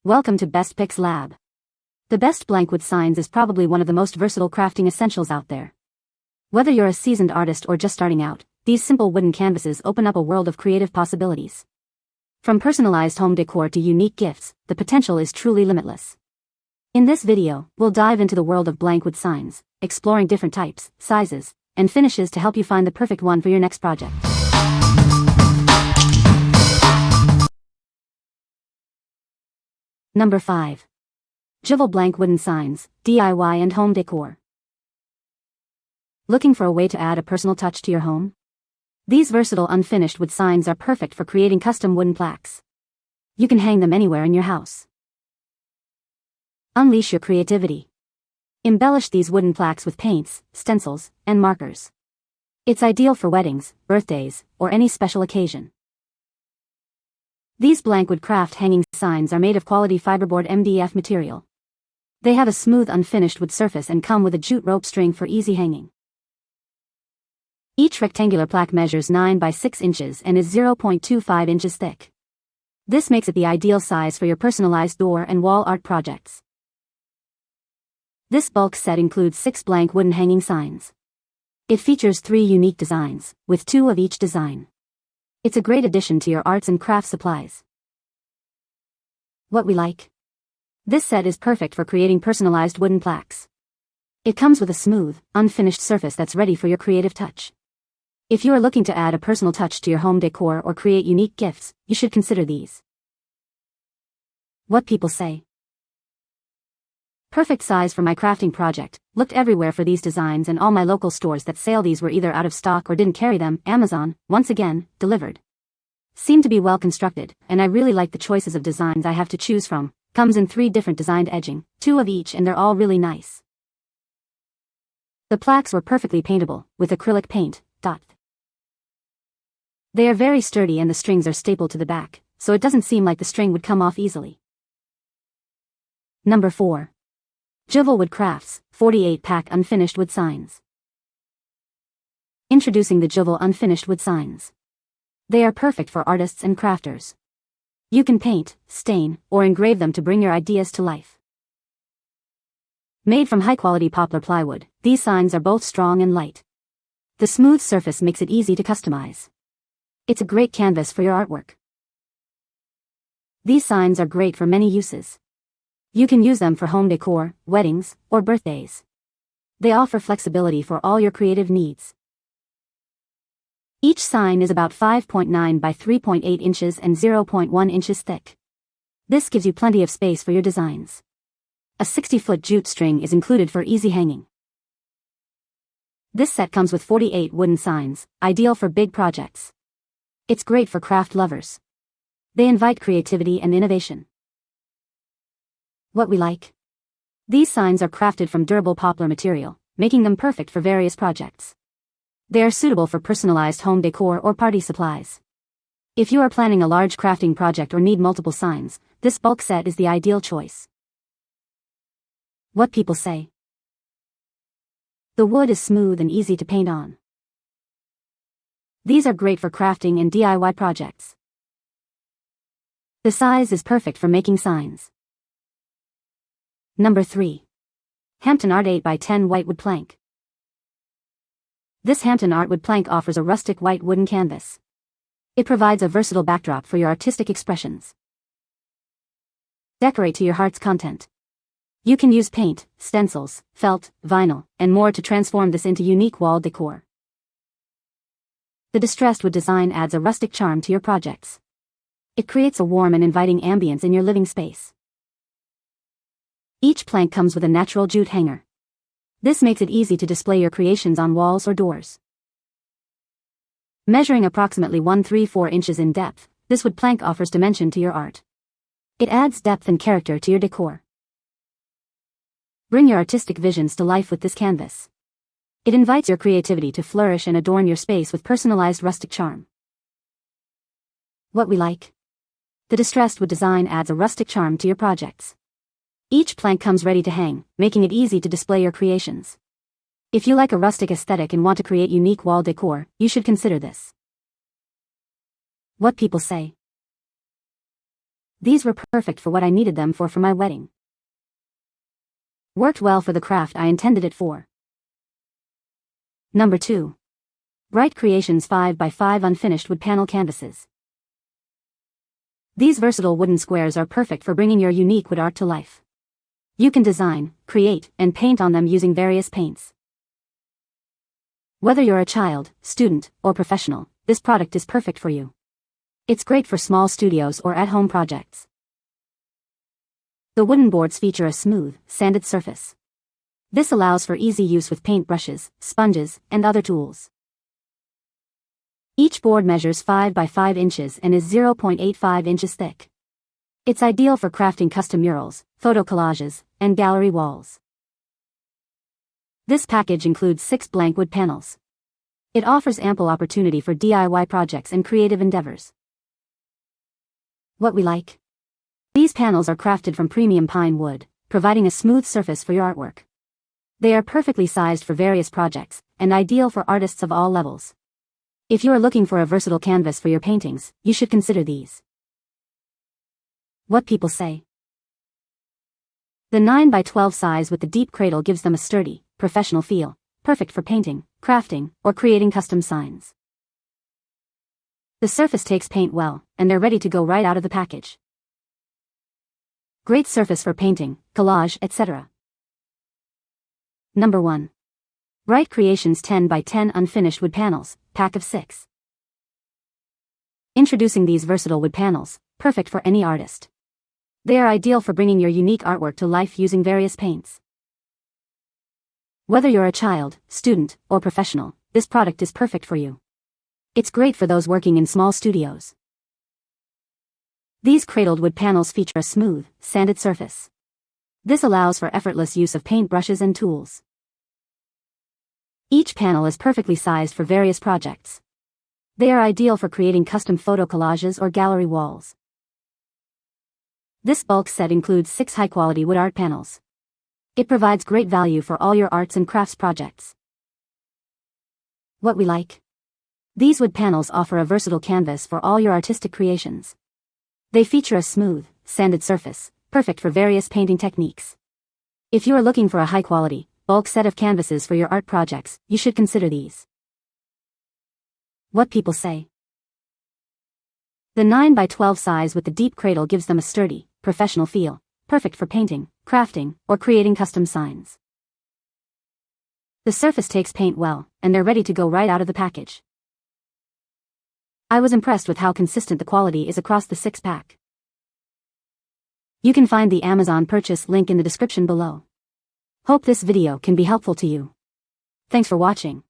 Welcome to Best Picks Lab. The best blank wood signs is probably one of the most versatile crafting essentials out there. Whether you're a seasoned artist or just starting out, these simple wooden canvases open up a world of creative possibilities. From personalized home decor to unique gifts, the potential is truly limitless. In this video, we'll dive into the world of blank wood signs, exploring different types, sizes, and finishes to help you find the perfect one for your next project. Number 5. Juvale blank wooden signs, DIY and home decor. Looking for a way to add a personal touch to your home? These versatile unfinished wood signs are perfect for creating custom wooden plaques. You can hang them anywhere in your house. Unleash your creativity. Embellish these wooden plaques with paints, stencils, and markers. It's ideal for weddings, birthdays, or any special occasion. These blank wood craft hanging signs are made of quality fiberboard MDF material. They have a smooth unfinished wood surface and come with a jute rope string for easy hanging. Each rectangular plaque measures 9 by 6 inches and is 0.25 inches thick. This makes it the ideal size for your personalized door and wall art projects. This bulk set includes 6 blank wooden hanging signs. It features 3 unique designs, with 2 of each design. It's a great addition to your arts and crafts supplies. What we like? This set is perfect for creating personalized wooden plaques. It comes with a smooth, unfinished surface that's ready for your creative touch. If you are looking to add a personal touch to your home decor or create unique gifts, you should consider these. What people say. Perfect size for my crafting project. Looked everywhere for these designs and all my local stores that sell these were either out of stock or didn't carry them. Amazon, once again, delivered. Seem to be well constructed, and I really like the choices of designs I have to choose from. Comes in 3 different designed edging, 2 of each, and they're all really nice. The plaques were perfectly paintable, with acrylic paint. They are very sturdy and the strings are stapled to the back, so it doesn't seem like the string would come off easily. Number 4. Juvale Wood Crafts, 48-pack unfinished wood signs. Introducing the Juvale unfinished wood signs. They are perfect for artists and crafters. You can paint, stain, or engrave them to bring your ideas to life. Made from high-quality poplar plywood, these signs are both strong and light. The smooth surface makes it easy to customize. It's a great canvas for your artwork. These signs are great for many uses. You can use them for home decor, weddings, or birthdays. They offer flexibility for all your creative needs. Each sign is about 5.9 by 3.8 inches and 0.1 inches thick. This gives you plenty of space for your designs. A 60-foot jute string is included for easy hanging. This set comes with 48 wooden signs, ideal for big projects. It's great for craft lovers. They invite creativity and innovation. What we like? These signs are crafted from durable poplar material, making them perfect for various projects. They are suitable for personalized home decor or party supplies. If you are planning a large crafting project or need multiple signs, this bulk set is the ideal choice. What people say. The wood is smooth and easy to paint on. These are great for crafting and DIY projects. The size is perfect for making signs. Number 3. Hampton Art 8 by 10 Whitewood Plank. This Hampton Art wood plank offers a rustic white wooden canvas. It provides a versatile backdrop for your artistic expressions. Decorate to your heart's content. You can use paint, stencils, felt, vinyl, and more to transform this into unique wall decor. The distressed wood design adds a rustic charm to your projects. It creates a warm and inviting ambience in your living space. Each plank comes with a natural jute hanger. This makes it easy to display your creations on walls or doors. Measuring approximately 134 inches in depth, this wood plank offers dimension to your art. It adds depth and character to your decor. Bring your artistic visions to life with this canvas. It invites your creativity to flourish and adorn your space with personalized rustic charm. What we like? The distressed wood design adds a rustic charm to your projects. Each plank comes ready to hang, making it easy to display your creations. If you like a rustic aesthetic and want to create unique wall decor, you should consider this. What people say. These were perfect for what I needed them for my wedding. Worked well for the craft I intended it for. Number 2. Bright Creations 5x5 Unfinished Wood Panel Canvases. These versatile wooden squares are perfect for bringing your unique wood art to life. You can design, create, and paint on them using various paints. Whether you're a child, student, or professional, this product is perfect for you. It's great for small studios or at-home projects. The wooden boards feature a smooth, sanded surface. This allows for easy use with paint brushes, sponges, and other tools. Each board measures 5 by 5 inches and is 0.85 inches thick. It's ideal for crafting custom murals, photo collages, and gallery walls. This package includes 6 blank wood panels. It offers ample opportunity for DIY projects and creative endeavors. What we like? These panels are crafted from premium pine wood, providing a smooth surface for your artwork. They are perfectly sized for various projects, and ideal for artists of all levels. If you are looking for a versatile canvas for your paintings, you should consider these. What people say. The 9x12 size with the deep cradle gives them a sturdy, professional feel, perfect for painting, crafting, or creating custom signs. The surface takes paint well, and they're ready to go right out of the package. Great surface for painting, collage, etc. Number 1. Bright Creations 10x10 Unfinished Wood Panels, Pack of 6. Introducing these versatile wood panels, perfect for any artist. They are ideal for bringing your unique artwork to life using various paints. Whether you're a child, student, or professional, this product is perfect for you. It's great for those working in small studios. These cradled wood panels feature a smooth, sanded surface. This allows for effortless use of paint brushes and tools. Each panel is perfectly sized for various projects. They are ideal for creating custom photo collages or gallery walls. This bulk set includes 6 high-quality wood art panels. It provides great value for all your arts and crafts projects. What we like? These wood panels offer a versatile canvas for all your artistic creations. They feature a smooth, sanded surface, perfect for various painting techniques. If you are looking for a high-quality, bulk set of canvases for your art projects, you should consider these. What people say. The 9x12 size with the deep cradle gives them a sturdy, professional feel, perfect for painting, crafting, or creating custom signs. The surface takes paint well, and they're ready to go right out of the package. I was impressed with how consistent the quality is across the 6-pack. You can find the Amazon purchase link in the description below. Hope this video can be helpful to you. Thanks for watching.